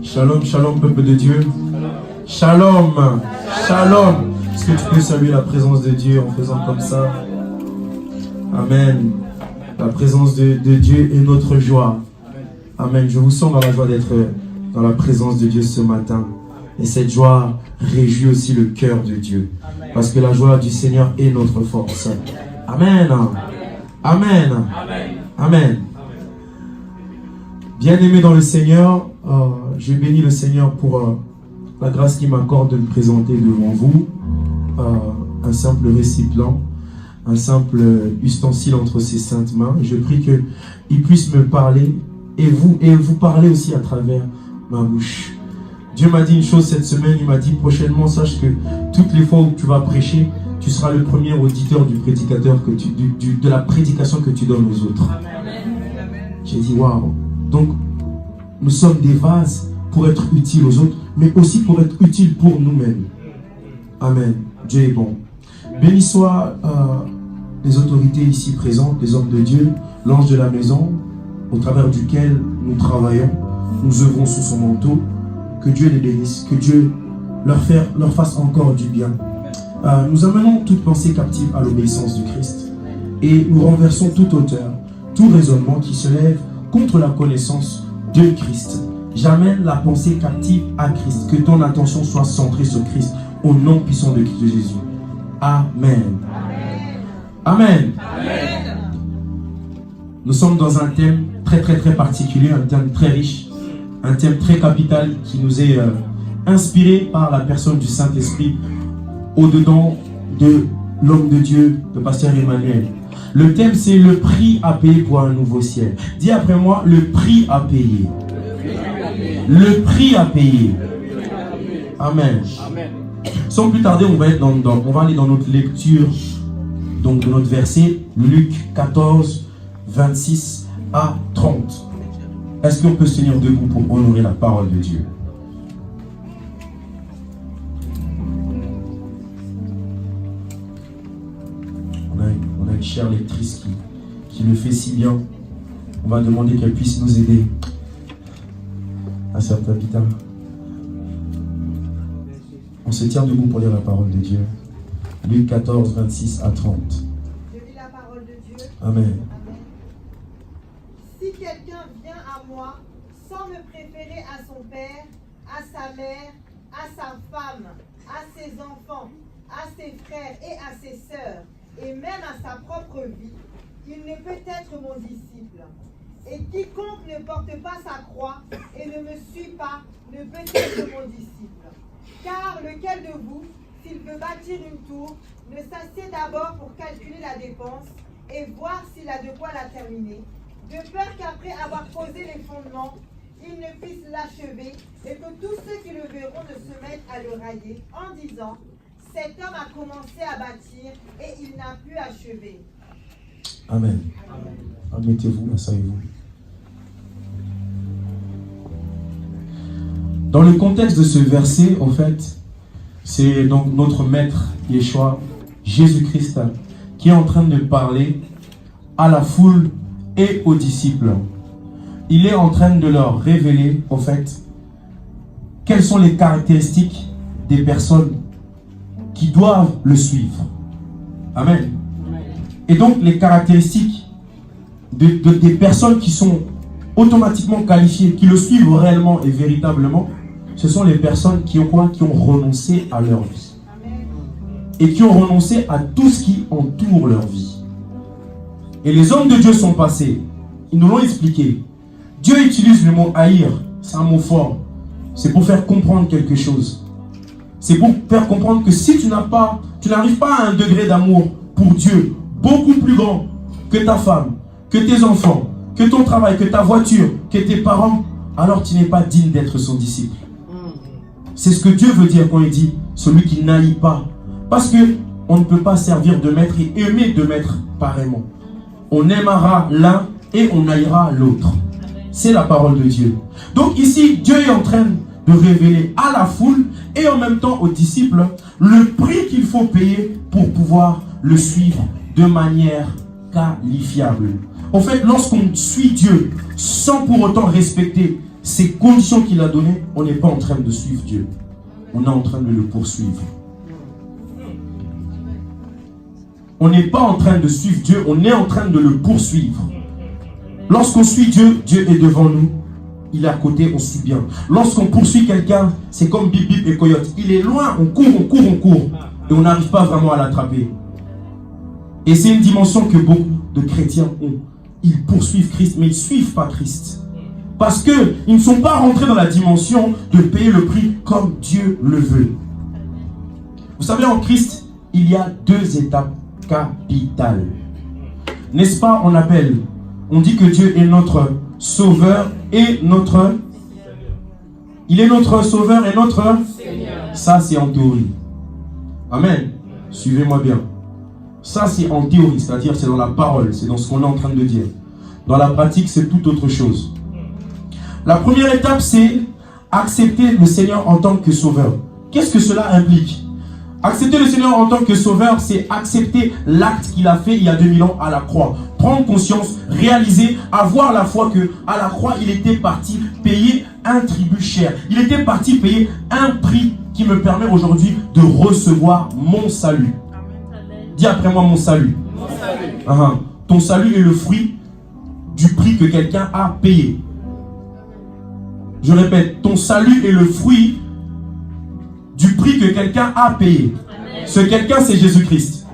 Shalom, shalom, peuple de Dieu. Shalom, shalom. Est-ce que tu peux saluer la présence de Dieu en faisant comme ça? Amen. La présence de Dieu est notre joie. Amen. Je vous sens dans la joie d'être dans la présence de Dieu ce matin. Et cette joie réjouit aussi le cœur de Dieu. Parce que la joie du Seigneur est notre force. Amen. Amen. Amen. Bien-aimé dans le Seigneur, je bénis le Seigneur pour la grâce qu'il m'accorde de me présenter devant vous. Un simple récipient, un simple ustensile entre ses saintes mains. Je prie qu'il puisse me parler et vous parler aussi à travers ma bouche. Dieu m'a dit une chose cette semaine, il m'a dit prochainement, sache que toutes les fois où tu vas prêcher, tu seras le premier auditeur du prédicateur, de la prédication que tu donnes aux autres. J'ai dit waouh. Donc, nous sommes des vases pour être utiles aux autres, mais aussi pour être utiles pour nous-mêmes. Amen. Dieu est bon. Béni soient les autorités ici présentes, les hommes de Dieu, l'ange de la maison, au travers duquel nous travaillons, nous œuvrons sous son manteau. Que Dieu les bénisse, que Dieu leur fasse encore du bien. Nous amenons toute pensée captive à l'obéissance du Christ et nous renversons toute hauteur, tout raisonnement qui se lève contre la connaissance de Christ. J'amène la pensée captive à Christ. Que ton attention soit centrée sur Christ au nom puissant de Jésus. Amen. Amen. Amen. Nous sommes dans un thème très particulier, un thème très riche. Un thème très capital qui nous est inspiré par la personne du Saint-Esprit au-dedans de l'homme de Dieu, le pasteur Emmanuel. Le thème, c'est le prix à payer pour un nouveau ciel. Dis après moi, le prix à payer. Le prix à payer. Amen. Sans plus tarder, on va aller dans notre lecture, donc de notre verset, Luc 14, 26 à 30. Est-ce qu'on peut se tenir debout pour honorer la parole de Dieu? On a une chère lectrice qui le fait si bien. On va demander qu'elle puisse nous aider. À certains Pita. On se tient debout pour lire la parole de Dieu. Luc 14, 26 à 30. Je lis la parole de Dieu. Amen. Si quelqu'un vient à moi sans me préférer à son père, à sa mère, à sa femme, à ses enfants, à ses frères et à ses sœurs, et même à sa propre vie, il ne peut être mon disciple. Et quiconque ne porte pas sa croix et ne me suit pas ne peut être mon disciple. Car lequel de vous, s'il veut bâtir une tour, ne s'assied d'abord pour calculer la dépense et voir s'il a de quoi la terminer, de peur qu'après avoir posé les fondements, il ne puisse l'achever et que tous ceux qui le verront ne se mettent à le railler en disant « Cet homme a commencé à bâtir et il n'a pu achever. » Amen. Admettez-vous, asseyez-vous. Dans le contexte de ce verset, en fait, c'est donc notre maître Yeshua, Jésus-Christ, qui est en train de parler à la foule et aux disciples. Il est en train de leur révéler, en fait, quelles sont les caractéristiques des personnes qui doivent le suivre. Amen. Et donc, les caractéristiques des personnes qui sont automatiquement qualifiées, qui le suivent réellement et véritablement, ce sont les personnes qui ont quoi? Qui ont renoncé à leur vie. Et qui ont renoncé à tout ce qui entoure leur vie. Et les hommes de Dieu sont passés. Ils nous l'ont expliqué. Dieu utilise le mot haïr. C'est un mot fort. C'est pour faire comprendre quelque chose. C'est pour faire comprendre que si tu n'arrives pas à un degré d'amour pour Dieu beaucoup plus grand que ta femme, que tes enfants, que ton travail, que ta voiture, que tes parents, alors tu n'es pas digne d'être son disciple. C'est ce que Dieu veut dire quand il dit celui qui n'haït pas. Parce que on ne peut pas servir de maître et aimer de maître pareillement. On aimera l'un et on haïra l'autre. C'est la parole de Dieu. Donc ici, Dieu est en train de révéler à la foule et en même temps aux disciples le prix qu'il faut payer pour pouvoir le suivre de manière inqualifiable. En fait, lorsqu'on suit Dieu sans pour autant respecter ces conditions qu'il a données, on n'est pas en train de suivre Dieu. On est en train de le poursuivre. On n'est pas en train de suivre Dieu, on est en train de le poursuivre. Lorsqu'on suit Dieu, Dieu est devant nous. Il est à côté, on suit bien. Lorsqu'on poursuit quelqu'un, c'est comme Bip Bip et Coyote. Il est loin, on court. Et on n'arrive pas vraiment à l'attraper. Et c'est une dimension que beaucoup de chrétiens ont. Ils poursuivent Christ, mais ils ne suivent pas Christ. Parce qu'ils ne sont pas rentrés dans la dimension de payer le prix comme Dieu le veut. Vous savez, en Christ, il y a 2 étapes capitales. N'est-ce pas, on dit que Dieu est notre sauveur et notre... Il est notre sauveur et notre... Seigneur. Ça, c'est en théorie. Amen. Suivez-moi bien. Ça, c'est en théorie, c'est-à-dire c'est dans la parole, c'est dans ce qu'on est en train de dire. Dans la pratique, c'est tout autre chose. La première étape, c'est accepter le Seigneur en tant que sauveur. Qu'est-ce que cela implique? Accepter le Seigneur en tant que sauveur, c'est accepter l'acte qu'il a fait il y a 2000 ans à la croix. Prendre conscience, réaliser, avoir la foi que à la croix, il était parti payer un tribut cher. Il était parti payer un prix qui me permet aujourd'hui de recevoir mon salut. Dis après moi mon salut. Mon salut. Ton salut est le fruit du prix que quelqu'un a payé. Je répète, ton salut est le fruit du prix que quelqu'un a payé. Amen. Ce quelqu'un, c'est Jésus-Christ.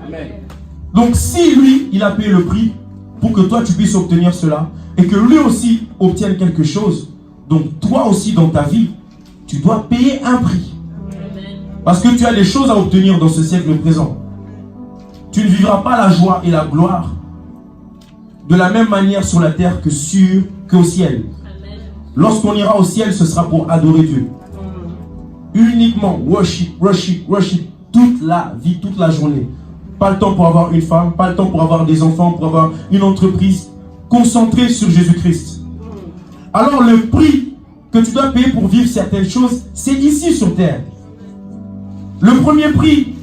Donc si lui, il a payé le prix pour que toi, tu puisses obtenir cela, et que lui aussi obtienne quelque chose, donc toi aussi dans ta vie, tu dois payer un prix. Amen. Parce que tu as des choses à obtenir dans ce siècle présent. Tu ne vivras pas la joie et la gloire de la même manière sur la terre qu'au ciel. Amen. Lorsqu'on ira au ciel, ce sera pour adorer Dieu. Uniquement worship, toute la vie, toute la journée. Pas le temps pour avoir une femme, pas le temps pour avoir des enfants, pour avoir une entreprise. Concentré sur Jésus-Christ. Alors le prix que tu dois payer pour vivre certaines choses, c'est ici sur terre. Le premier prix,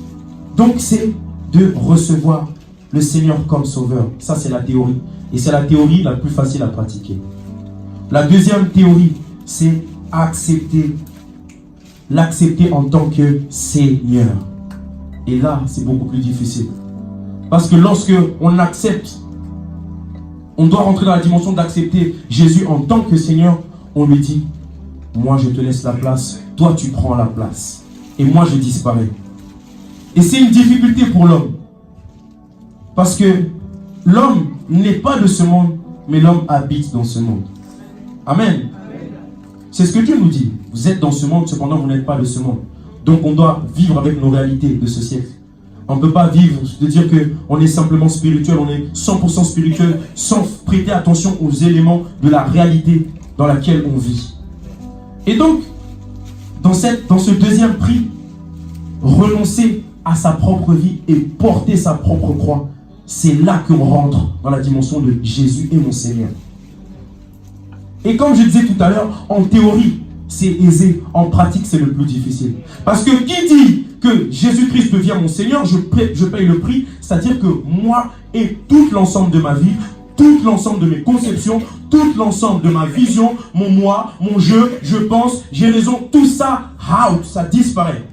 donc, c'est de recevoir le Seigneur comme sauveur. Ça, c'est la théorie. Et c'est la théorie la plus facile à pratiquer. La deuxième théorie, c'est l'accepter en tant que Seigneur. Et là, c'est beaucoup plus difficile. Parce que lorsque on accepte, on doit rentrer dans la dimension d'accepter Jésus en tant que Seigneur, on lui dit, moi je te laisse la place, toi tu prends la place. Et moi je disparais. Et c'est une difficulté pour l'homme. Parce que l'homme n'est pas de ce monde, mais l'homme habite dans ce monde. Amen. C'est ce que Dieu nous dit. Vous êtes dans ce monde, cependant vous n'êtes pas de ce monde. Donc on doit vivre avec nos réalités de ce siècle. On ne peut pas vivre de dire qu'on est simplement spirituel, on est 100% spirituel, sans prêter attention aux éléments de la réalité dans laquelle on vit. Et donc, dans ce deuxième prix, renoncer à sa propre vie et porter sa propre croix, c'est là qu'on rentre dans la dimension de Jésus est mon Seigneur. Et comme je disais tout à l'heure, en théorie, c'est aisé. En pratique, c'est le plus difficile. Parce que qui dit que Jésus-Christ devient mon Seigneur, je paye le prix. C'est-à-dire que moi et tout l'ensemble de ma vie, tout l'ensemble de mes conceptions, tout l'ensemble de ma vision, mon moi, mon je pense, j'ai raison, tout ça, out, ça disparaît.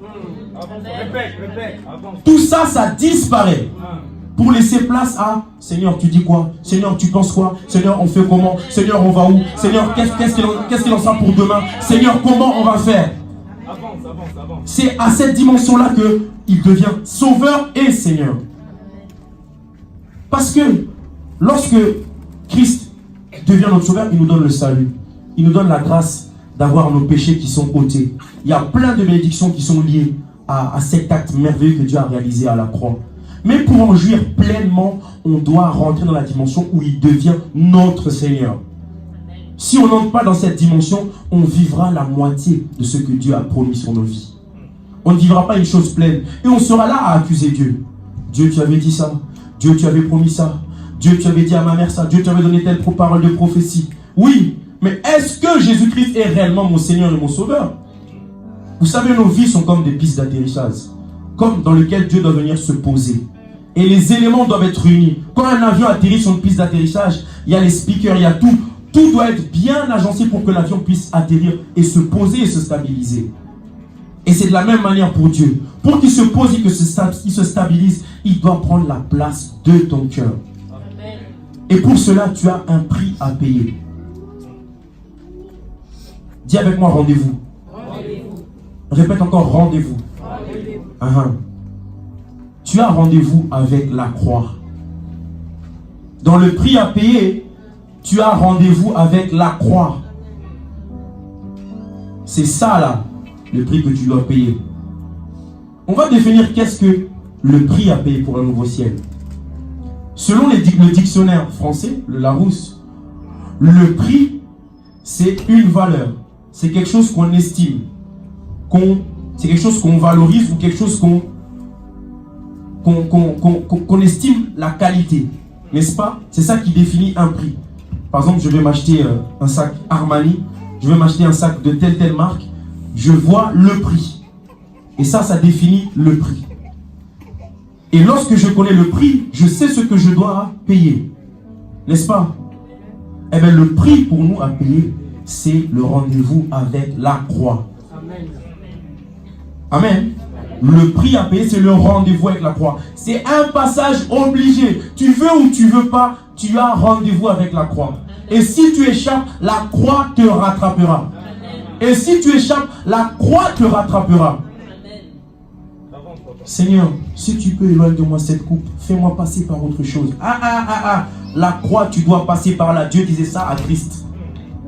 Répète. Tout ça, ça disparaît. Pour laisser place à Seigneur, tu dis quoi? Seigneur, tu penses quoi? Seigneur, on fait comment? Seigneur, on va où? Seigneur, qu'est-ce qu'il en sera pour demain? Seigneur, comment on va faire? Avance. C'est à cette dimension-là qu'il devient sauveur et Seigneur. Parce que lorsque Christ devient notre sauveur, il nous donne le salut. Il nous donne la grâce d'avoir nos péchés qui sont ôtés. Il y a plein de bénédictions qui sont liées à cet acte merveilleux que Dieu a réalisé à la croix. Mais pour en jouir pleinement, on doit rentrer dans la dimension où il devient notre Seigneur. Si on n'entre pas dans cette dimension, on vivra la moitié de ce que Dieu a promis sur nos vies. On ne vivra pas une chose pleine. Et on sera là à accuser Dieu. Dieu, tu avais dit ça. Dieu, tu avais promis ça. Dieu, tu avais dit à ma mère ça. Dieu, tu avais donné telle parole de prophétie. Oui, mais est-ce que Jésus-Christ est réellement mon Seigneur et mon Sauveur? Vous savez, nos vies sont comme des pistes d'atterrissage. Comme dans lesquelles Dieu doit venir se poser. Et les éléments doivent être réunis. Quand un avion atterrit sur une piste d'atterrissage, il y a les speakers, il y a tout. Tout doit être bien agencé pour que l'avion puisse atterrir et se poser et se stabiliser. Et c'est de la même manière pour Dieu. Pour qu'il se pose et qu'il se stabilise, il doit prendre la place de ton cœur. Et pour cela, tu as un prix à payer. Dis avec moi, rendez-vous. Répète encore, rendez-vous. Tu as rendez-vous avec la croix. Dans le prix à payer, tu as rendez-vous avec la croix. C'est ça là, le prix que tu dois payer. On va définir qu'est-ce que le prix à payer pour un nouveau ciel. Selon le dictionnaire français, le Larousse, le prix, c'est une valeur. C'est quelque chose qu'on estime. C'est quelque chose qu'on valorise ou quelque chose qu'on estime la qualité. N'est-ce pas? C'est ça qui définit un prix. Par exemple, je vais m'acheter un sac Armani, je vais m'acheter un sac de telle marque, je vois le prix. Et ça définit le prix. Et lorsque je connais le prix, je sais ce que je dois payer. N'est-ce pas? Eh bien, le prix pour nous à payer, c'est le rendez-vous avec la croix. Amen. Le prix à payer, c'est le rendez-vous avec la croix. C'est un passage obligé. Tu veux ou tu veux pas, tu as rendez-vous avec la croix. Et si tu échappes, la croix te rattrapera. Et si tu échappes, la croix te rattrapera. Seigneur, si tu peux éloigner de moi cette coupe, fais-moi passer par autre chose. La croix, tu dois passer par là. Dieu disait ça à Christ.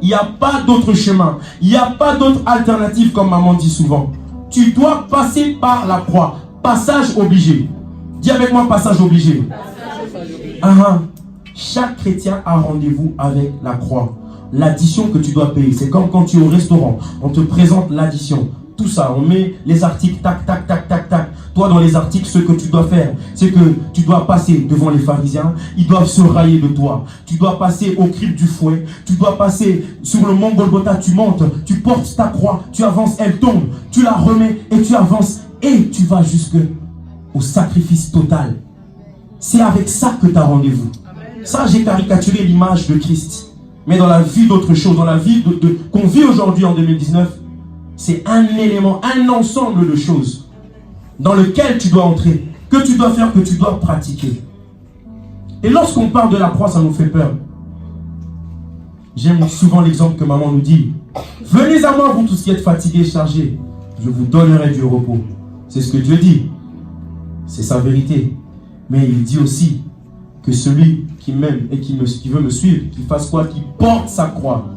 Il n'y a pas d'autre chemin. Il n'y a pas d'autre alternative, comme maman dit souvent. Tu dois passer par la croix. Passage obligé. Dis avec moi, passage obligé. Chaque chrétien a rendez-vous avec la croix. L'addition que tu dois payer. C'est comme quand tu es au restaurant. On te présente l'addition. Tout ça, on met les articles, tac, tac, tac, tac, tac. Toi, dans les articles, ce que tu dois faire, c'est que tu dois passer devant les pharisiens. Ils doivent se railler de toi. Tu dois passer au crible du fouet. Tu dois passer sur le mont Golgotha. Tu montes, tu portes ta croix, tu avances, elle tombe. Tu la remets et tu avances. Et tu vas jusqu'au sacrifice total. C'est avec ça que tu as rendez-vous. Ça, j'ai caricaturé l'image de Christ. Mais dans la vie d'autre chose, dans la vie qu'on vit aujourd'hui en 2019, c'est un élément, un ensemble de choses dans lequel tu dois entrer, que tu dois faire, que tu dois pratiquer. Et lorsqu'on parle de la croix, ça nous fait peur. J'aime souvent l'exemple que maman nous dit. Venez à moi, vous tous qui êtes fatigués et chargés. Je vous donnerai du repos. C'est ce que Dieu dit. C'est sa vérité. Mais il dit aussi que celui qui m'aime et qui veut me suivre, qu'il fasse quoi? Qu'il porte sa croix.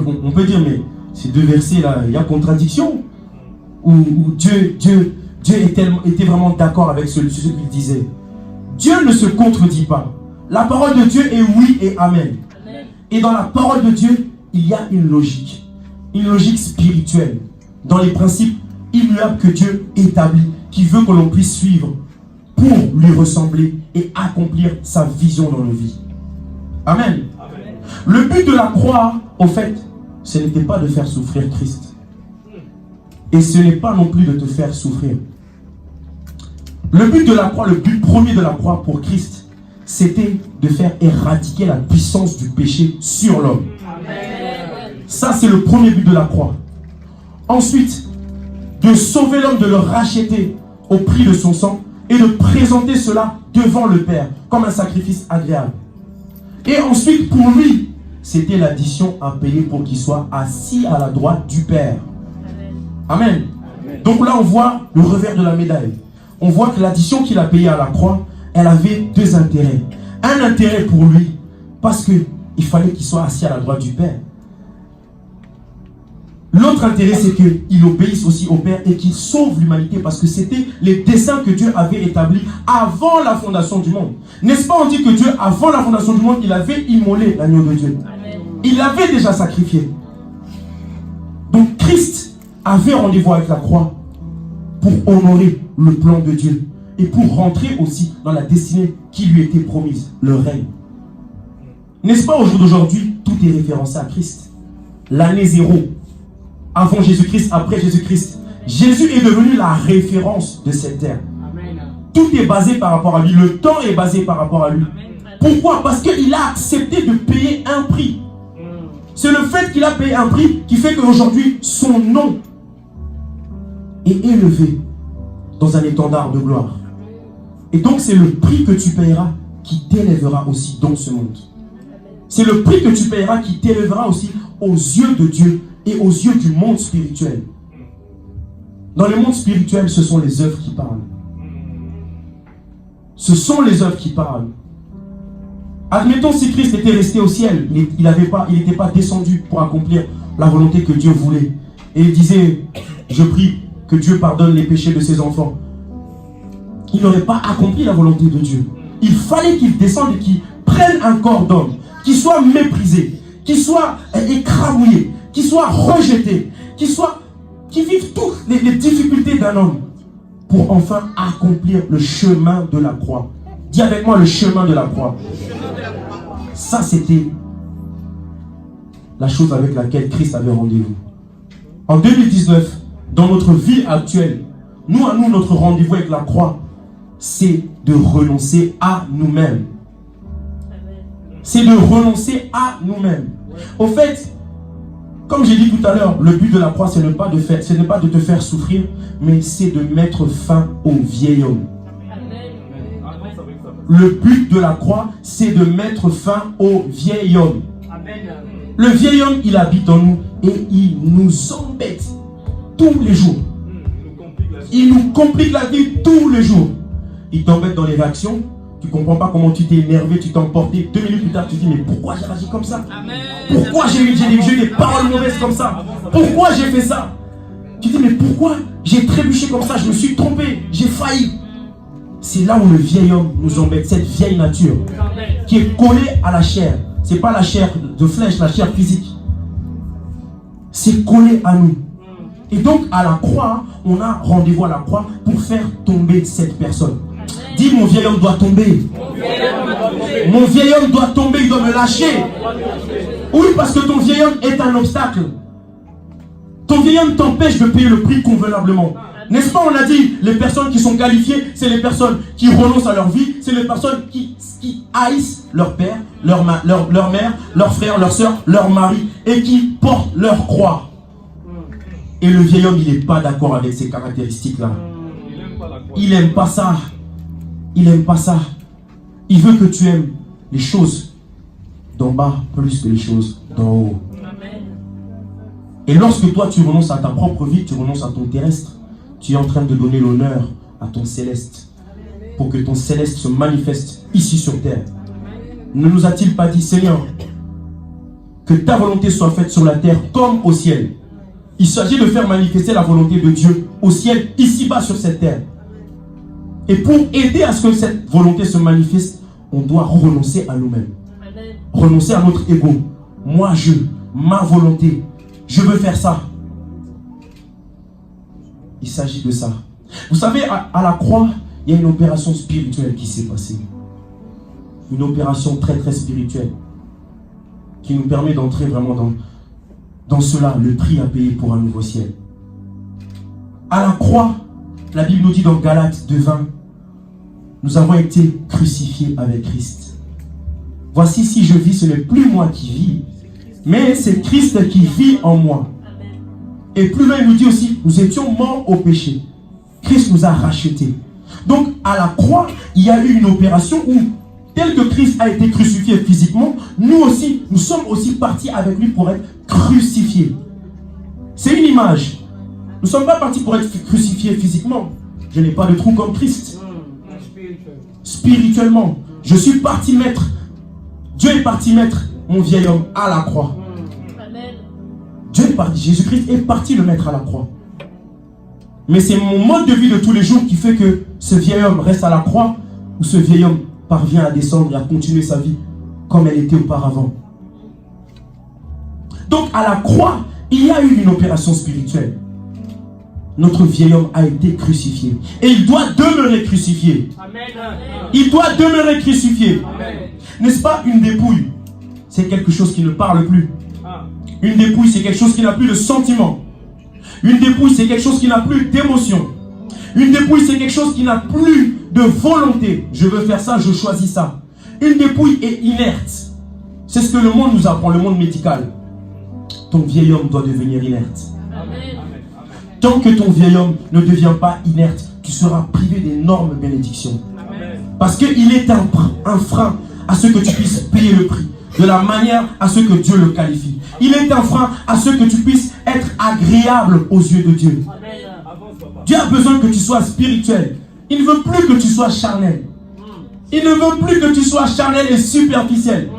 On peut dire, mais ces deux versets-là, il y a contradiction. Où Dieu était vraiment d'accord avec ce qu'il disait. Dieu ne se contredit pas. La parole de Dieu est oui et amen. Et dans la parole de Dieu, il y a une logique spirituelle, dans les principes immuables que Dieu établit, qui veut que l'on puisse suivre pour lui ressembler et accomplir sa vision dans nos vies. Amen. Le but de la croix, au fait, ce n'était pas de faire souffrir Christ. Et ce n'est pas non plus de te faire souffrir. Le but de la croix, le but premier de la croix pour Christ, c'était de faire éradiquer la puissance du péché sur l'homme. Ça, c'est le premier but de la croix. Ensuite, de sauver l'homme, de le racheter au prix de son sang et de présenter cela devant le Père comme un sacrifice agréable. Et ensuite, pour lui, c'était l'addition à payer pour qu'il soit assis à la droite du Père. Amen. Donc là, on voit le revers de la médaille. On voit que l'addition qu'il a payée à la croix, elle avait deux intérêts. Un intérêt pour lui, parce qu'il fallait qu'il soit assis à la droite du Père. L'autre intérêt, c'est qu'il obéisse aussi au Père et qu'il sauve l'humanité, parce que c'était les desseins que Dieu avait établis avant la fondation du monde. N'est-ce pas, on dit que Dieu, avant la fondation du monde, il avait immolé l'agneau de Dieu. Il l'avait déjà sacrifié. Donc Christ avait rendez-vous avec la croix pour honorer le plan de Dieu et pour rentrer aussi dans la destinée qui lui était promise, le règne. N'est-ce pas, au jour d'aujourd'hui, tout est référencé à Christ. L'année 0, avant Jésus-Christ, après Jésus-Christ. Jésus est devenu la référence de cette terre. Tout est basé par rapport à lui. Le temps est basé par rapport à lui. Pourquoi? Parce qu'il a accepté de payer un prix. C'est le fait qu'il a payé un prix qui fait qu'aujourd'hui, son nom est élevé dans un étendard de gloire. Et donc, c'est le prix que tu payeras qui t'élèvera aussi dans ce monde. C'est le prix que tu payeras qui t'élèvera aussi aux yeux de Dieu et aux yeux du monde spirituel. Dans le monde spirituel, ce sont les œuvres qui parlent. Ce sont les œuvres qui parlent. Admettons si Christ était resté au ciel, il n'était pas descendu pour accomplir la volonté que Dieu voulait. Et il disait, je prie que Dieu pardonne les péchés de ses enfants. Il n'aurait pas accompli la volonté de Dieu. Il fallait qu'il descende et qu'il prenne un corps d'homme, qu'il soit méprisé, qu'il soit écrabouillé, qu'il soit rejeté, qu'il vive toutes les difficultés d'un homme pour enfin accomplir le chemin de la croix. Dis avec moi le chemin de la croix. Ça, c'était la chose avec laquelle Christ avait rendez-vous. En 2019, dans notre vie actuelle, notre rendez-vous avec la croix, c'est de renoncer à nous-mêmes. C'est de renoncer à nous-mêmes. Au fait, comme j'ai dit tout à l'heure, le but de la croix, ce n'est pas de te faire souffrir, mais c'est de mettre fin au vieil homme. Le but de la croix, c'est de mettre fin au vieil homme. Le vieil homme, il habite en nous et il nous embête tous les jours. Il nous complique la vie tous les jours. Il t'embête dans les réactions. Tu ne comprends pas comment tu t'es énervé, tu t'es emporté. 2 minutes plus tard, tu te dis, mais pourquoi j'ai réagi comme ça? Pourquoi j'ai eu des paroles mauvaises comme ça? Pourquoi j'ai fait ça? Tu te dis, mais pourquoi j'ai trébuché comme ça? Je me suis trompé, j'ai failli. C'est là où le vieil homme nous embête, cette vieille nature qui est collée à la chair. Ce n'est pas la chair de flèche, la chair physique. C'est collé à nous. Et donc, à la croix, on a rendez-vous à la croix pour faire tomber cette personne. Dis, mon vieil homme doit tomber. Mon vieil homme doit tomber, il doit me lâcher. Oui, parce que ton vieil homme est un obstacle. Ton vieil homme t'empêche de payer le prix convenablement. N'est-ce pas, on a dit, les personnes qui sont qualifiées, c'est les personnes qui renoncent à leur vie, c'est les personnes qui haïssent leur père, leur mère, leur frère, leur soeur, leur mari, et qui portent leur croix. Et le vieil homme, il n'est pas d'accord avec ces caractéristiques-là. Il n'aime pas ça. Il n'aime pas ça. Il veut que tu aimes les choses d'en bas plus que les choses d'en haut. Et lorsque toi, tu renonces à ta propre vie, tu renonces à ton terrestre, tu es en train de donner l'honneur à ton céleste pour que ton céleste se manifeste ici sur terre. Ne nous a-t-il pas dit, Seigneur, que ta volonté soit faite sur la terre comme au ciel? Il s'agit de faire manifester la volonté de Dieu au ciel, ici-bas sur cette terre. Et pour aider à ce que cette volonté se manifeste, on doit renoncer à nous-mêmes. Renoncer à notre ego. Moi, ma volonté, je veux faire ça. Il s'agit de ça. Vous savez, à la croix, il y a une opération spirituelle qui s'est passée. Une opération très très spirituelle qui nous permet d'entrer vraiment dans cela, le prix à payer pour un nouveau ciel. À la croix, la Bible nous dit dans Galates 2:20, nous avons été crucifiés avec Christ. Voici, si je vis, ce n'est plus moi qui vis, mais c'est Christ qui vit en moi. Et plus loin, il nous dit aussi, nous étions morts au péché. Christ nous a rachetés. Donc, à la croix, il y a eu une opération où, tel que Christ a été crucifié physiquement, nous aussi, nous sommes aussi partis avec lui pour être crucifiés. C'est une image. Nous ne sommes pas partis pour être crucifiés physiquement. Je n'ai pas de trou comme Christ. Spirituellement, je suis parti mettre, Dieu est parti mettre mon vieil homme à la croix. Dieu est parti, Jésus-Christ est parti le mettre à la croix. Mais c'est mon mode de vie de tous les jours qui fait que ce vieil homme reste à la croix ou ce vieil homme parvient à descendre et à continuer sa vie comme elle était auparavant. Donc à la croix, il y a eu une opération spirituelle. Notre vieil homme a été crucifié. Et il doit demeurer crucifié. Il doit demeurer crucifié. N'est-ce pas, une dépouille? C'est quelque chose qui ne parle plus. Une dépouille, c'est quelque chose qui n'a plus de sentiment. Une dépouille, c'est quelque chose qui n'a plus d'émotion. Une dépouille, c'est quelque chose qui n'a plus de volonté. Je veux faire ça, je choisis ça. Une dépouille est inerte. C'est ce que le monde nous apprend, le monde médical. Ton vieil homme doit devenir inerte. Amen. Tant que ton vieil homme ne devient pas inerte, tu seras privé d'énormes bénédictions. Amen. Parce qu'il est un frein à ce que tu puisses payer le prix, de la manière à ce que Dieu le qualifie. Il est un frein à ce que tu puisses être agréable aux yeux de Dieu. Dieu a besoin que tu sois spirituel. Il ne veut plus que tu sois charnel. Il ne veut plus que tu sois charnel et superficiel.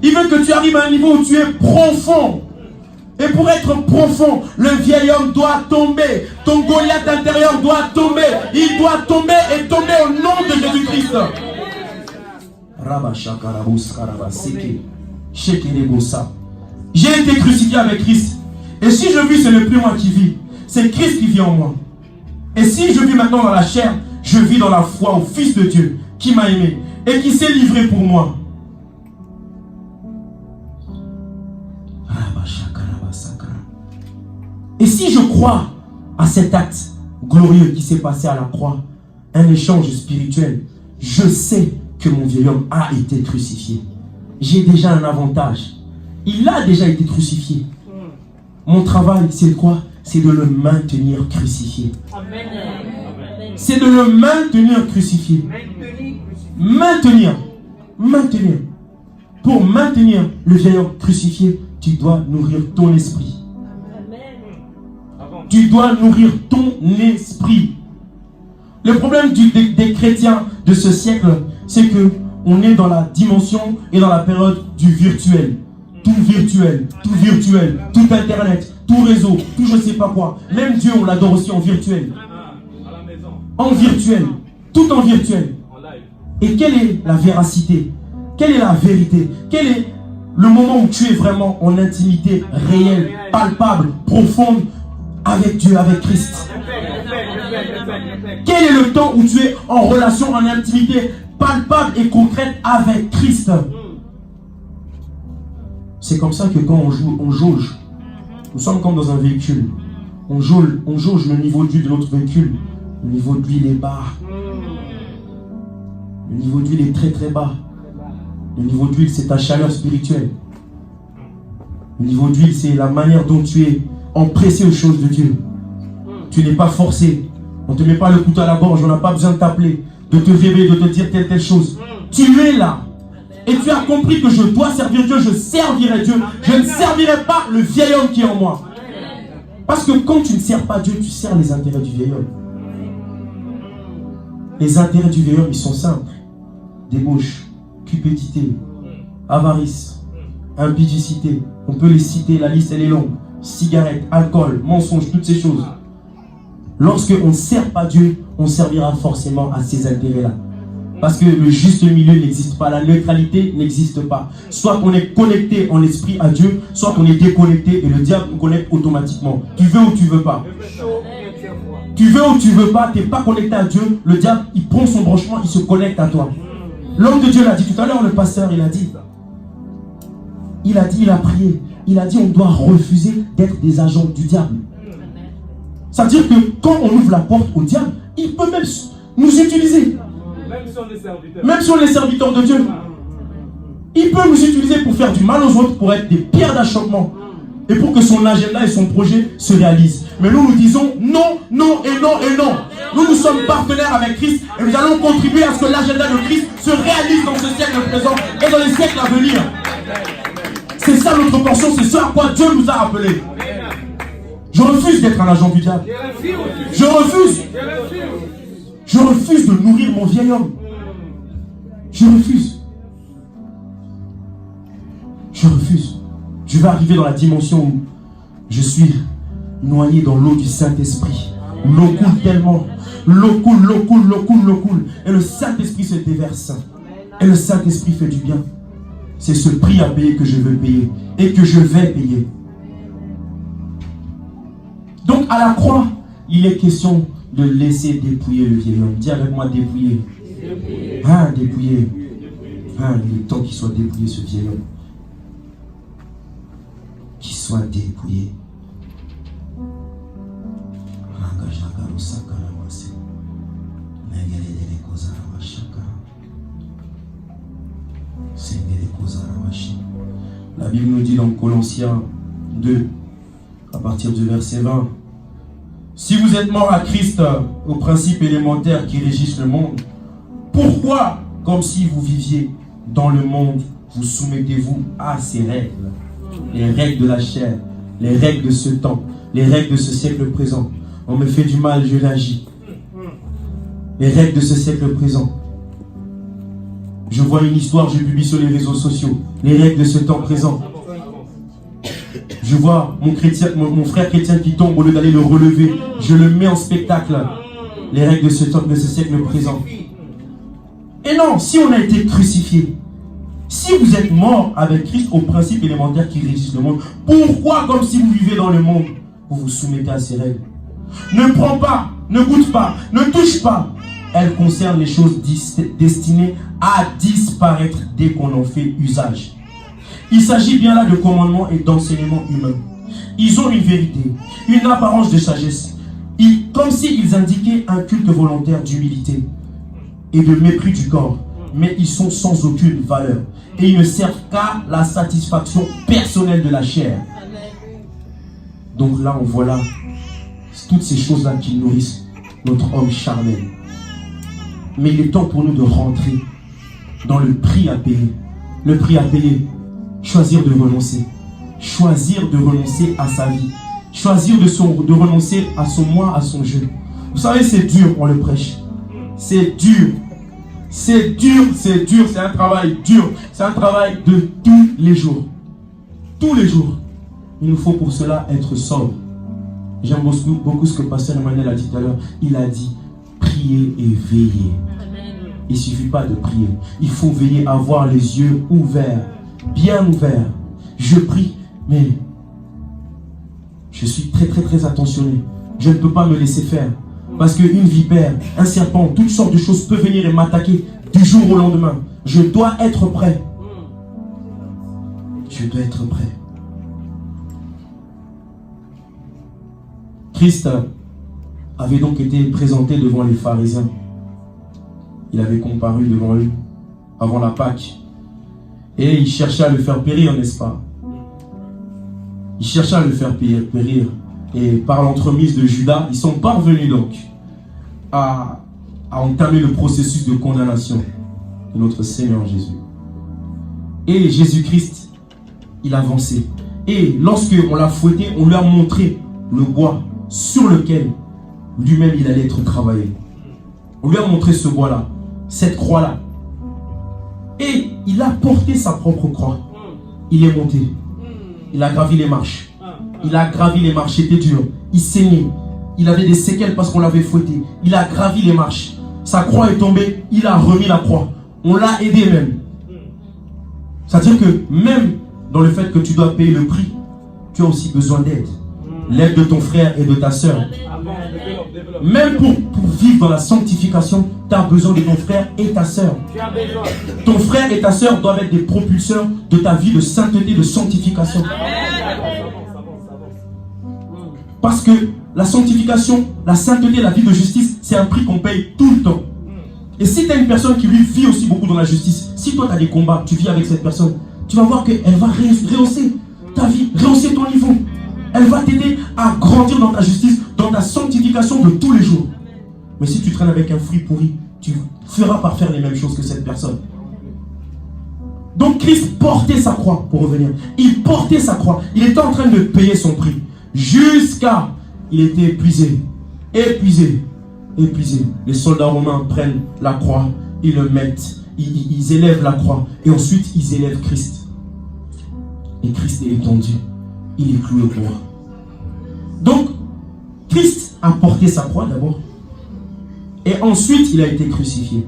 Il veut que tu arrives à un niveau où tu es profond. Et pour être profond, le vieil homme doit tomber. Ton Goliath intérieur doit tomber. Il doit tomber et tomber au nom de Jésus-Christ. J'ai été crucifié avec Christ. Et si je vis, ce n'est plus moi qui vis. C'est Christ qui vit en moi. Et si je vis maintenant dans la chair, je vis dans la foi au Fils de Dieu qui m'a aimé et qui s'est livré pour moi. Et si je crois à cet acte glorieux qui s'est passé à la croix, un échange spirituel, je sais que mon vieil homme a été crucifié. J'ai déjà un avantage. Il a déjà été crucifié. Mon travail, c'est quoi? C'est de le maintenir crucifié. C'est de le maintenir crucifié. Maintenir. Pour maintenir le vieil homme crucifié, tu dois nourrir ton esprit. Tu dois nourrir ton esprit. Le problème des chrétiens de ce siècle, c'est que on est dans la dimension et dans la période du virtuel. Tout virtuel, tout internet, tout réseau, tout je sais pas quoi. Même Dieu, on l'adore aussi en virtuel. En virtuel, tout en virtuel. Et quelle est la véracité? Quelle est la vérité? Quel est le moment où tu es vraiment en intimité réelle, palpable, profonde avec Dieu, avec Christ? Quel est le temps où tu es en relation, en intimité palpable et concrète avec Christ? C'est comme ça que quand on jauge, nous sommes comme dans un véhicule. On jauge le niveau d'huile de notre véhicule. Le niveau d'huile est bas. Le niveau d'huile est très très bas. Le niveau d'huile, c'est ta chaleur spirituelle. Le niveau d'huile, c'est la manière dont tu es empressé aux choses de Dieu. Tu n'es pas forcé. On ne te met pas le couteau à la gorge. On n'a pas besoin de t'appeler, de te réveiller, de te dire telle chose. Tu es là. Et tu as compris que je dois servir Dieu. Je servirai Dieu. Je ne servirai pas le vieil homme qui est en moi. Parce que quand tu ne sers pas Dieu, tu sers les intérêts du vieil homme. Les intérêts du vieil homme, ils sont simples. Débauche, cupidité, avarice, impudicité. On peut les citer, la liste elle est longue. Cigarette, alcool, mensonge, toutes ces choses. Lorsqu'on ne sert pas Dieu, on servira forcément à ces intérêts-là. Parce que le juste milieu n'existe pas, la neutralité n'existe pas. Soit on est connecté en esprit à Dieu, soit on est déconnecté et le diable nous connecte automatiquement. Tu veux ou tu veux pas. Tu veux ou tu veux pas, tu n'es pas connecté à Dieu, le diable il prend son branchement, il se connecte à toi. L'homme de Dieu l'a dit tout à l'heure, le pasteur il a prié, il a dit on doit refuser d'être des agents du diable. Ça veut dire que quand on ouvre la porte au diable, il peut même nous utiliser. Même si on est serviteurs de Dieu. Il peut nous utiliser pour faire du mal aux autres, pour être des pierres d'achoppement. Et pour que son agenda et son projet se réalisent. Mais nous disons non, non et non et non. Nous sommes partenaires avec Christ et nous allons contribuer à ce que l'agenda de Christ se réalise dans ce siècle présent et dans les siècles à venir. C'est ça notre portion, c'est ce à quoi Dieu nous a appelés. Je refuse d'être un agent du diable. Je refuse. Je refuse de nourrir mon vieil homme. Je refuse. Je refuse. Je vais arriver dans la dimension où je suis noyé dans l'eau du Saint-Esprit. L'eau coule tellement. L'eau coule. Et le Saint-Esprit se déverse. Et le Saint-Esprit fait du bien. C'est ce prix à payer que je veux payer. Et que je vais payer. Donc à la croix, il est question de laisser dépouiller le vieil homme. Dis avec moi dépouiller. Dépouiller. Il est temps qu'il soit dépouillé ce vieil homme. Qu'il soit dépouillé. La Bible nous dit dans Colossiens 2, à partir du verset 20, si vous êtes mort à Christ aux principes élémentaires qui régissent le monde, pourquoi, comme si vous viviez dans le monde, vous soumettez-vous à ces règles? Les règles de la chair, les règles de ce temps, les règles de ce siècle présent. On me fait du mal, je réagis. Les règles de ce siècle présent. Je vois une histoire, je publie sur les réseaux sociaux. Les règles de ce temps présent. Je vois mon frère chrétien qui tombe, au lieu d'aller le relever, je le mets en spectacle. Les règles de ce temps, de ce siècle présent. Et non, si on a été crucifié, si vous êtes mort avec Christ aux principes élémentaires qui régissent le monde, pourquoi, comme si vous vivez dans le monde, vous vous soumettez à ces règles? Ne prends pas, ne goûte pas, ne touche pas. Elles concernent les choses destinées à disparaître dès qu'on en fait usage. Il s'agit bien là de commandements et d'enseignements humains. Ils ont une vérité, une apparence de sagesse, comme s'ils indiquaient un culte volontaire d'humilité et de mépris du corps, mais ils sont sans aucune valeur et ils ne servent qu'à la satisfaction personnelle de la chair. Donc là, on voit là toutes ces choses-là qui nourrissent notre homme charnel. Mais il est temps pour nous de rentrer dans le prix à payer. Le prix à payer, choisir de renoncer. Choisir de renoncer à sa vie. Choisir de renoncer à son moi, à son jeu. Vous savez, c'est dur, on le prêche. C'est dur. C'est dur, c'est dur, c'est un travail dur. C'est un travail de tous les jours. Tous les jours. Il nous faut pour cela être sobre. J'aime beaucoup ce que Pasteur Emmanuel a dit tout à l'heure. Il a dit, prier et veiller. Il ne suffit pas de prier. Il faut veiller, avoir les yeux ouverts, bien ouverts. Je prie, mais je suis très très très attentionné. Je ne peux pas me laisser faire. Parce qu'une vipère, un serpent, toutes sortes de choses peuvent venir et m'attaquer du jour au lendemain. Je dois être prêt. Je dois être prêt. Christ avait donc été présenté devant les pharisiens. Il avait comparu devant eux avant la Pâque. Et il cherchait à le faire périr, n'est-ce pas? Il cherchait à le faire périr. Et par l'entremise de Judas, ils sont parvenus donc à entamer le processus de condamnation de notre Seigneur Jésus. Et Jésus-Christ, il avançait. Et lorsque on l'a fouetté, on lui a montré le bois sur lequel lui-même il allait être travaillé. On lui a montré ce bois-là, cette croix-là. Et il a porté sa propre croix. Il est monté. Il a gravi les marches. Il a gravi les marches, c'était dur. Il saignait. Il avait des séquelles parce qu'on l'avait fouetté. Il a gravi les marches. Sa croix est tombée, il a remis la croix. On l'a aidé même. C'est-à-dire que même dans le fait que tu dois payer le prix, tu as aussi besoin d'aide. L'aide de ton frère et de ta soeur. Même pour vivre dans la sanctification, tu as besoin de ton frère et ta soeur. Ton frère et ta soeur doivent être des propulseurs de ta vie de sainteté, de sanctification. Parce que la sanctification, la sainteté, la vie de justice, c'est un prix qu'on paye tout le temps. Et si tu as une personne qui lui vit aussi beaucoup dans la justice, si toi tu as des combats, tu vis avec cette personne, tu vas voir qu'elle va rehausser ta vie, rehausser ton niveau. Elle va t'aider à grandir dans ta justice, dans ta sanctification de tous les jours. Mais si tu traînes avec un fruit pourri, tu feras par faire les mêmes choses que cette personne. Donc Christ portait sa croix, pour revenir. Il portait sa croix. Il était en train de payer son prix. Jusqu'à... Il était épuisé. Épuisé. Épuisé. Les soldats romains prennent la croix, ils le mettent, ils élèvent la croix. Et ensuite, ils élèvent Christ. Et Christ est étendu. Il est cloué au bois. Donc, Christ a porté sa croix d'abord. Et ensuite, il a été crucifié.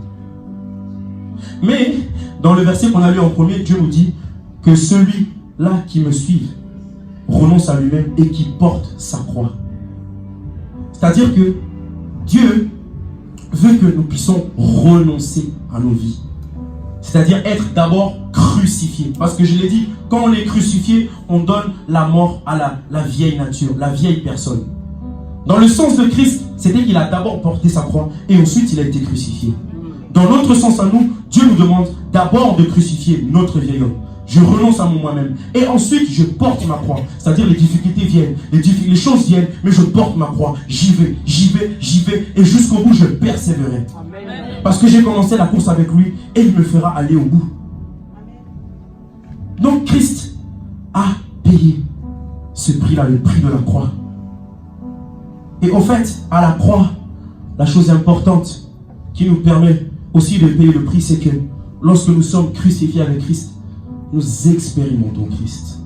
Mais, dans le verset qu'on a lu en premier, Dieu nous dit que celui-là qui me suit renonce à lui-même et qui porte sa croix. C'est-à-dire que Dieu veut que nous puissions renoncer à nos vies. C'est-à-dire être d'abord crucifié. Parce que je l'ai dit, quand on est crucifié, on donne la mort à la vieille nature, la vieille personne. Dans le sens de Christ, c'était qu'il a d'abord porté sa croix et ensuite il a été crucifié. Dans notre sens à nous, Dieu nous demande d'abord de crucifier notre vieil homme. Je renonce à moi-même. Et ensuite, je porte ma croix. C'est-à-dire les difficultés viennent, les choses viennent, mais je porte ma croix. J'y vais, j'y vais, j'y vais. Et jusqu'au bout, je persévérerai. Parce que j'ai commencé la course avec lui et il me fera aller au bout. Donc Christ a payé ce prix-là, le prix de la croix. Et au fait, à la croix, la chose importante qui nous permet aussi de payer le prix, c'est que lorsque nous sommes crucifiés avec Christ, nous expérimentons Christ.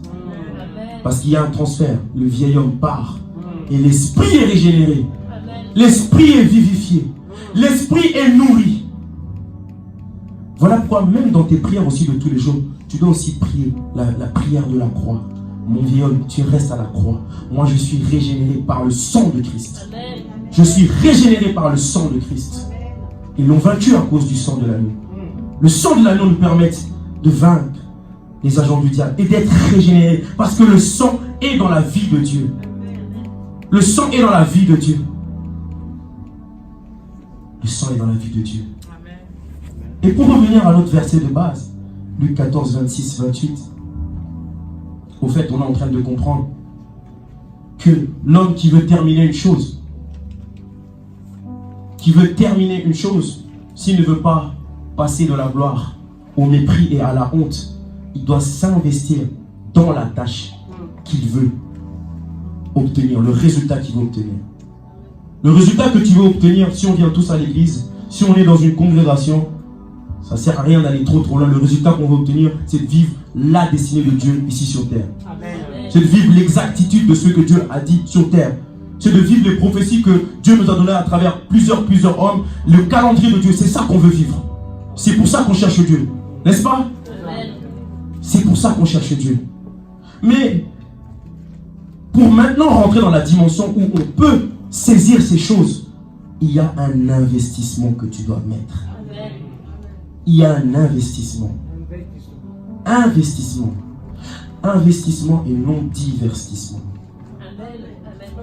Parce qu'il y a un transfert. Le vieil homme part. Et l'esprit est régénéré. L'esprit est vivifié. L'esprit est nourri. Voilà pourquoi même dans tes prières aussi de tous les jours, tu dois aussi prier la prière de la croix. Mon vieil homme, tu restes à la croix. Moi, je suis régénéré par le sang de Christ. Je suis régénéré par le sang de Christ. Ils l'ont vaincu à cause du sang de l'agneau. Le sang de l'agneau nous permet de vaincre les agents du diable et d'être régénérés. Parce que le sang est dans la vie de Dieu. Le sang est dans la vie de Dieu. Le sang est dans la vie de Dieu. Et pour revenir à notre verset de base, Luc 14, 26, 28, au fait, on est en train de comprendre que l'homme qui veut terminer une chose, s'il ne veut pas passer de la gloire au mépris et à la honte, il doit s'investir dans la tâche qu'il veut obtenir, le résultat qu'il veut obtenir. Le résultat que tu veux obtenir, si on vient tous à l'église, si on est dans une congrégation, ça ne sert à rien d'aller trop loin. Le résultat qu'on veut obtenir, c'est de vivre la destinée de Dieu ici sur terre. C'est de vivre l'exactitude de ce que Dieu a dit sur terre. C'est de vivre les prophéties que Dieu nous a données à travers plusieurs hommes. Le calendrier de Dieu, c'est ça qu'on veut vivre. C'est pour ça qu'on cherche Dieu. N'est-ce pas? C'est pour ça qu'on cherche Dieu. Mais pour maintenant rentrer dans la dimension où on peut saisir ces choses, il y a un investissement que tu dois mettre. Il y a un investissement. Investissement et non divertissement.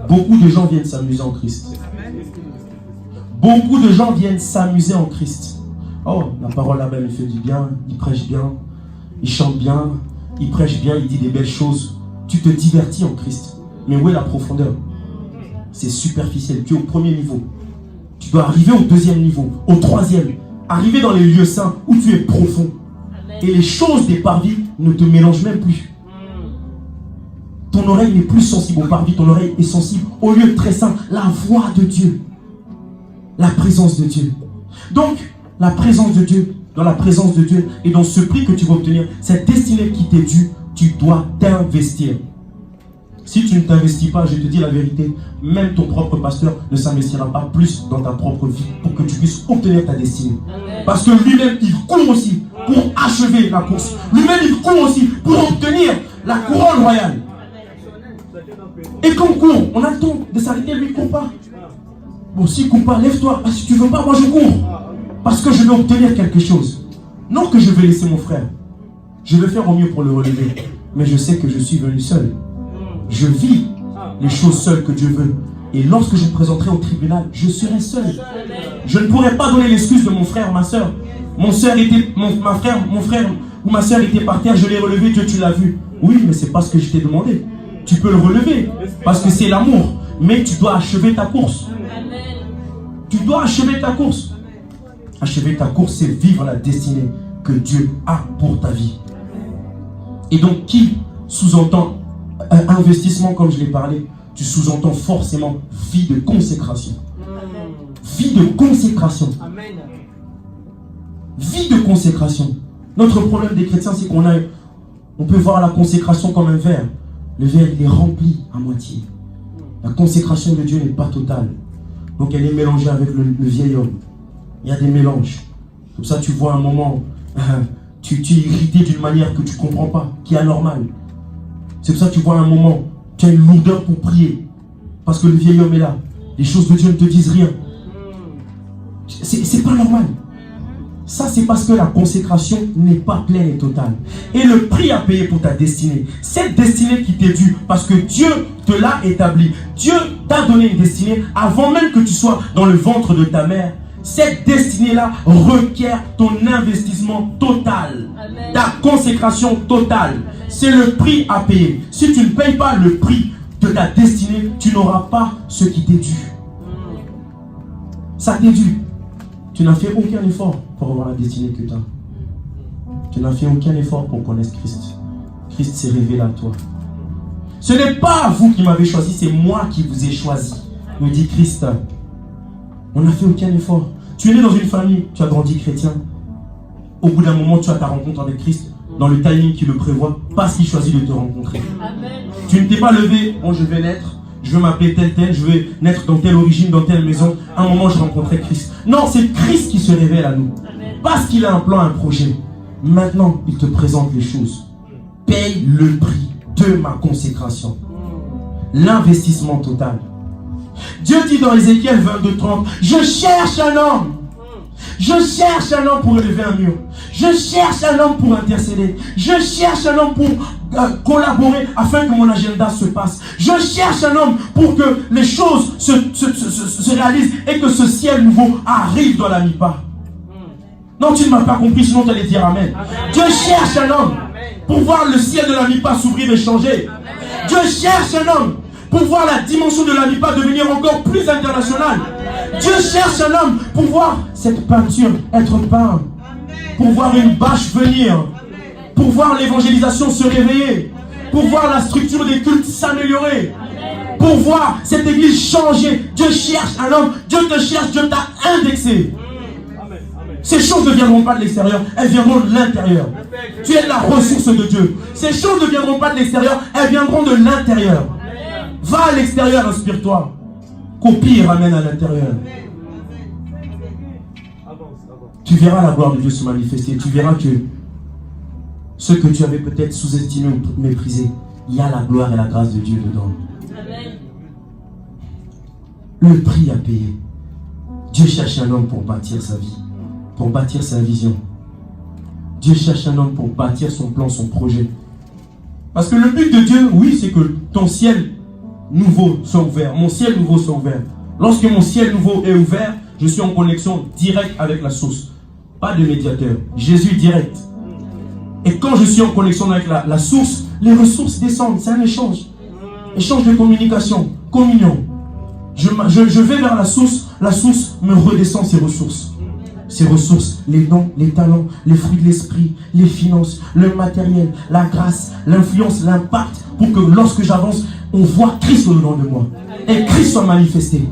Beaucoup de gens viennent s'amuser en Christ. Beaucoup de gens viennent s'amuser en Christ. Oh, la parole là-bas, il fait du bien, il prêche bien, il chante bien, il prêche bien, il dit des belles choses. Tu te divertis en Christ. Mais où est la profondeur? C'est superficiel. Tu es au premier niveau. Tu dois arriver au deuxième niveau, au troisième. Arriver dans les lieux saints où tu es profond. Et les choses des parvis ne te mélangent même plus. Ton oreille n'est plus sensible au parvis, ton oreille est sensible au lieu très saint, la voix de Dieu. La présence de Dieu. Donc, la présence de Dieu, dans la présence de Dieu et dans ce prix que tu vas obtenir, cette destinée qui t'est due, tu dois t'investir. Si tu ne t'investis pas, je te dis la vérité, même ton propre pasteur ne s'investira pas plus dans ta propre vie pour que tu puisses obtenir ta destinée. Parce que lui-même, il court aussi pour achever la course. Lui-même, il court aussi pour obtenir la couronne royale. Et quand on court, on a le temps de s'arrêter, lui, il ne court pas. Bon, s'il ne court pas, lève-toi. Ah, si tu ne veux pas, moi je cours. Parce que je vais obtenir quelque chose. Non que je vais laisser mon frère. Je vais faire au mieux pour le relever. Mais je sais que je suis venu seul. Je vis les choses seules que Dieu veut. Et lorsque je me présenterai au tribunal, je serai seul. Je ne pourrai pas donner l'excuse de mon frère, ma soeur. Mon frère ou ma soeur était par terre, je l'ai relevé, Dieu, tu l'as vu. Oui, mais c'est pas ce que je t'ai demandé. Tu peux le relever, parce que c'est l'amour. Mais tu dois achever ta course. Tu dois achever ta course. Achever ta course, c'est vivre la destinée que Dieu a pour ta vie. Et donc, qui sous-entend investissement, comme je l'ai parlé, tu sous-entends forcément vie de consécration. Vie de consécration. Vie de consécration. Notre problème des chrétiens, c'est on peut voir la consécration comme un verre. Le verre, il est rempli à moitié. La consécration de Dieu n'est pas totale. Donc elle est mélangée avec le vieil homme. Il y a des mélanges. Comme ça, tu vois un moment, tu es irrité d'une manière que tu ne comprends pas, qui est anormale. C'est pour ça que tu vois un moment, tu as une lourdeur pour prier. Parce que le vieil homme est là. Les choses de Dieu ne te disent rien. C'est pas normal. Ça, c'est parce que la consécration n'est pas pleine et totale. Et le prix à payer pour ta destinée, cette destinée qui t'est due, parce que Dieu te l'a établi. Dieu t'a donné une destinée avant même que tu sois dans le ventre de ta mère. Cette destinée-là requiert ton investissement total. Amen. Ta consécration totale. C'est le prix à payer. Si tu ne payes pas le prix de ta destinée, tu n'auras pas ce qui t'est dû. Ça t'est dû. Tu n'as fait aucun effort pour avoir la destinée que tu as. Tu n'as fait aucun effort pour connaître Christ. Christ s'est révélé à toi. Ce n'est pas vous qui m'avez choisi, c'est moi qui vous ai choisi, nous dit Christ. On n'a fait aucun effort. Tu es né dans une famille, tu as grandi chrétien. Au bout d'un moment, tu as ta rencontre avec Christ dans le timing qui le prévoit, parce qu'il choisit de te rencontrer. Amen. Tu ne t'es pas levé, bon, je vais naître, je veux m'appeler tel, je vais naître dans telle origine, dans telle maison. À un moment, je rencontrerai Christ. Non, c'est Christ qui se révèle à nous. Amen. Parce qu'il a un plan, un projet. Maintenant, il te présente les choses. Paye le prix de ma consécration. L'investissement total. Dieu dit dans Ézéchiel 22:30, je cherche un homme. Je cherche un homme pour élever un mur. Je cherche un homme pour intercéder. Je cherche un homme pour collaborer afin que mon agenda se passe. Je cherche un homme pour que les choses se réalisent et que ce ciel nouveau arrive dans la mi-pas. Non, tu ne m'as pas compris, sinon tu allais dire Amen. Amen. Dieu cherche un homme pour voir le ciel de la mi-pas s'ouvrir et changer. Amen. Dieu cherche un homme pour voir la dimension de la mi-pas devenir encore plus internationale. Amen. Dieu cherche un homme pour voir cette peinture être peinte, pour voir une bâche venir, pour voir l'évangélisation se réveiller, pour voir la structure des cultes s'améliorer, pour voir cette église changer. Dieu cherche un homme, Dieu te cherche, Dieu t'a indexé. Ces choses ne viendront pas de l'extérieur, elles viendront de l'intérieur. Tu es la ressource de Dieu. Ces choses ne viendront pas de l'extérieur, elles viendront de l'intérieur. Va à l'extérieur, inspire-toi. Copie et ramène à l'intérieur. Tu verras la gloire de Dieu se manifester. Tu verras que ce que tu avais peut-être sous-estimé ou méprisé, il y a la gloire et la grâce de Dieu dedans. Le prix à payer. Dieu cherche un homme pour bâtir sa vie, pour bâtir sa vision. Dieu cherche un homme pour bâtir son plan, son projet. Parce que le but de Dieu, oui, c'est que ton ciel nouveau soit ouvert. Mon ciel nouveau soit ouvert. Lorsque mon ciel nouveau est ouvert, je suis en connexion directe avec la source. Pas de médiateur. Jésus direct. Et quand je suis en connexion avec la source, les ressources descendent. C'est un échange. Échange de communication. Communion. Je vais vers la source me redescend ses ressources. Ses ressources, les dons, les talents, les fruits de l'esprit, les finances, le matériel, la grâce, l'influence, l'impact, pour que lorsque j'avance, on voit Christ au-dedans de moi. Et Christ soit manifesté.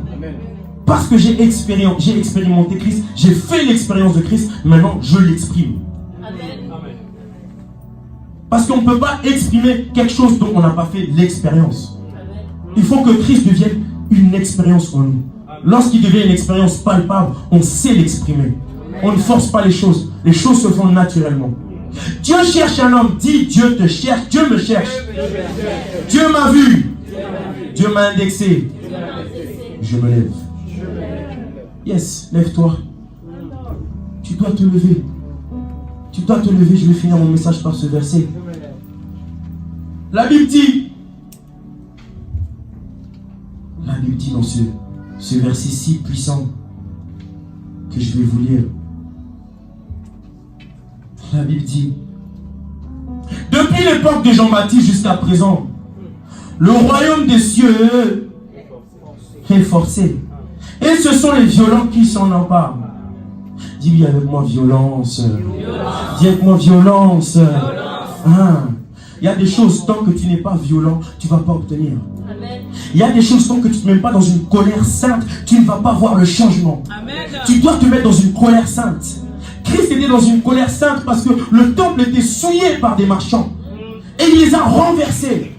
Parce que j'ai expérimenté Christ, j'ai fait l'expérience de Christ, maintenant je l'exprime. Parce qu'on ne peut pas exprimer quelque chose dont on n'a pas fait l'expérience. Il faut que Christ devienne une expérience en nous. Lorsqu'il devient une expérience palpable, on sait l'exprimer. On ne force pas les choses se font naturellement. Dieu cherche un homme, dit Dieu te cherche, Dieu me cherche. Dieu m'a vu, Dieu m'a indexé. Je me lève. Yes, lève-toi. Tu dois te lever. Tu dois te lever, je vais finir mon message par ce verset. La Bible dit dans ce verset si puissant que je vais vous lire. La Bible dit: depuis l'époque de Jean-Baptiste jusqu'à présent, le royaume des cieux est forcé. Et ce sont les violents qui s'en emparent. Dis avec moi violence. Dis avec moi violence. Il y a des choses, tant que tu n'es pas violent, tu ne vas pas obtenir. Il y a des choses, tant que tu ne te mets pas dans une colère sainte, tu ne vas pas voir le changement. Amen. Tu dois te mettre dans une colère sainte. Christ était dans une colère sainte parce que le temple était souillé par des marchands. Et il les a renversés.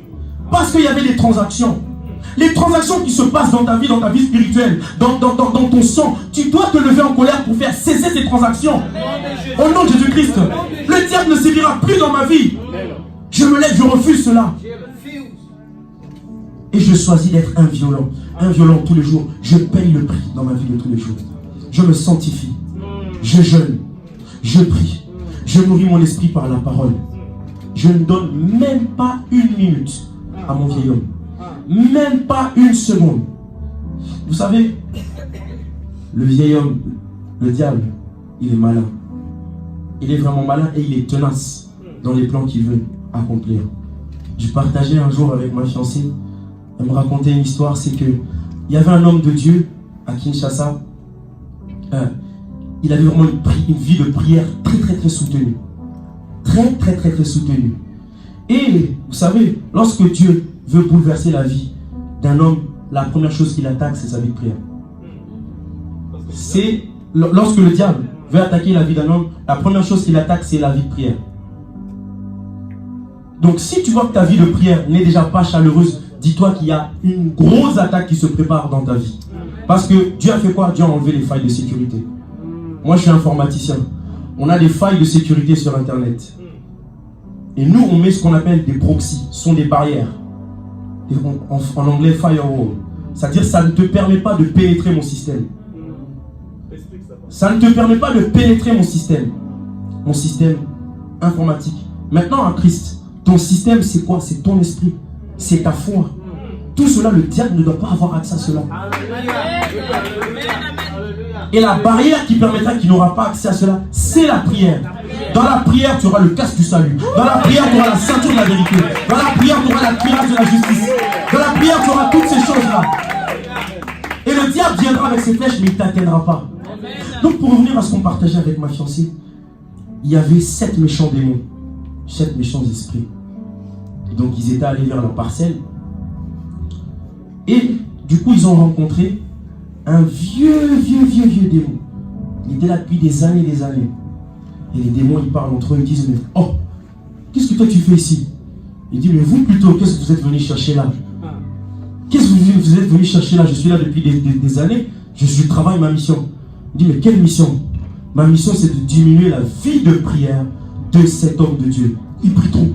Parce qu'il y avait des transactions. Les transactions qui se passent dans ta vie spirituelle, dans ton sang, tu dois te lever en colère pour faire cesser ces transactions. Au nom de Jésus-Christ, le diable ne sévira plus dans ma vie. Je me lève, je refuse cela. Et je choisis d'être inviolent. Inviolent tous les jours. Je paye le prix dans ma vie de tous les jours. Je me sanctifie. Je jeûne. je prie. Je nourris mon esprit par la parole. Je ne donne même pas une minute à mon vieil homme. Même pas une seconde. Vous savez, le vieil homme, le diable, il est malin. Il est vraiment malin et il est tenace dans les plans qu'il veut accomplir. Je partageais un jour avec ma fiancée. Elle me racontait une histoire, c'est que il y avait un homme de Dieu à Kinshasa. Il avait vraiment une vie de prière très soutenue. Très soutenue. Et vous savez, lorsque Dieu veut bouleverser la vie d'un homme, la première chose qu'il attaque, c'est sa vie de prière. C'est lorsque le diable veut attaquer la vie d'un homme, la première chose qu'il attaque, c'est la vie de prière. Donc si tu vois que ta vie de prière n'est déjà pas chaleureuse, dis-toi qu'il y a une grosse attaque qui se prépare dans ta vie. Parce que Dieu a fait quoi? Dieu a enlevé les failles de sécurité. Moi je suis informaticien. On a des failles de sécurité sur Internet. Et nous on met ce qu'on appelle des proxys, ce sont des barrières. En anglais firewall. C'est-à-dire ça ne te permet pas de pénétrer mon système. Ça ne te permet pas de pénétrer mon système informatique. Maintenant en Christ, ton système c'est quoi? C'est ton esprit, c'est ta foi. Tout cela, le diable ne doit pas avoir accès à cela. Et la barrière qui permettra qu'il n'aura pas accès à cela, c'est la prière. Dans la prière, tu auras le casque du salut. Dans la prière, tu auras la ceinture de la vérité. Dans la prière, tu auras la cuirasse de la justice. Dans la prière, tu auras toutes ces choses-là. Et le diable viendra avec ses flèches, mais il ne t'atteindra pas. Donc pour revenir à ce qu'on partageait avec ma fiancée, il y avait 7 méchants démons, 7 méchants esprits. Donc ils étaient allés vers leur parcelle. Et du coup, ils ont rencontré un vieux démon. Il était là depuis des années. Et les démons, ils parlent entre eux, ils disent, mais oh, qu'est-ce que toi tu fais ici? Il dit, mais vous plutôt, qu'est-ce que vous êtes venu chercher là? Qu'est-ce que vous êtes venu chercher là? Je suis là depuis des années, je travaille ma mission. Il dit, mais quelle mission? Ma mission, c'est de diminuer la vie de prière de cet homme de Dieu. Il prie trop.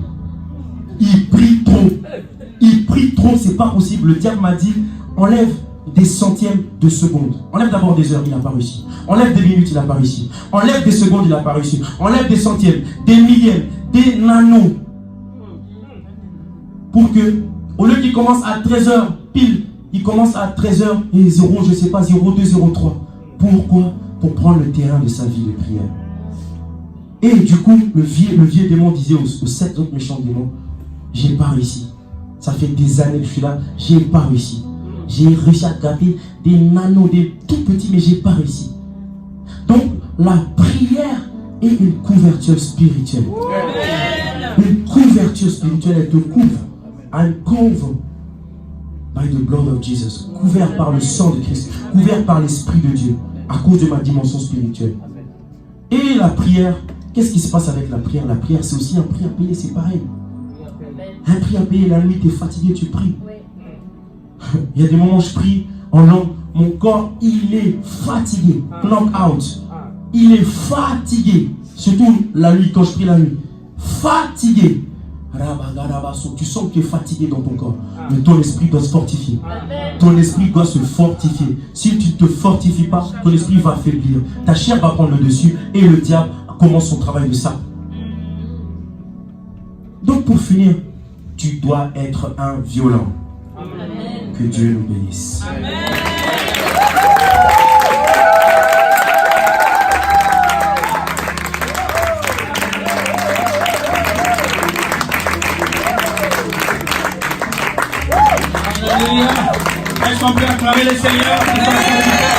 Il prie trop, c'est pas possible. Le diable m'a dit, enlève des centièmes de secondes. Enlève d'abord des heures, il n'a pas réussi. Enlève des minutes, il n'a pas réussi. Enlève des secondes, il n'a pas réussi. Enlève des centièmes, des millièmes, des nanos. Pour que, au lieu qu'il commence à 13h pile, il commence à 13h et 0, je sais pas, 02, 03. Pourquoi? Pour prendre le terrain de sa vie de prière. Et du coup, le vieux démon disait aux 7 autres méchants démons, j'ai pas réussi. Ça fait des années que je suis là, j'ai pas réussi. J'ai réussi à garder des nanos, des tout petits, mais j'ai pas réussi. Donc, la prière est une couverture spirituelle. Une couverture spirituelle, elle te couvre. I'm covered by the blood of Jesus. Couvert par le sang de Christ. Couvert par l'Esprit de Dieu. À cause de ma dimension spirituelle. Et la prière, qu'est-ce qui se passe avec la prière? La prière, c'est aussi un prix à payer, c'est pareil. Un prix à payer, la nuit, tu es fatigué, tu pries. Il y a des moments où je prie en langue, mon corps, il est fatigué. Knock out. Il est fatigué. Surtout la nuit, quand je prie la nuit. Fatigué. Tu sens que tu es fatigué dans ton corps. Mais ton esprit doit se fortifier. Ton esprit doit se fortifier. Si tu ne te fortifies pas, ton esprit va faiblir. Ta chair va prendre le dessus et le diable commence son travail de ça. Donc pour finir, tu dois être un violent. Amen. Que Dieu nous bénisse. Amen. Alléluia. Est-ce qu'on peut acclamer le Seigneur? Alléluia.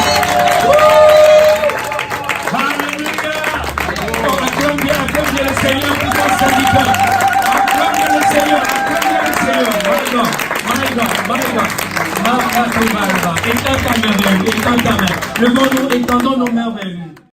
Acclame bien le Seigneur pour son serviteur. Acclame le Seigneur. My God. Étends ta main vers lui. Levons-nous, étendons nos mains vers lui.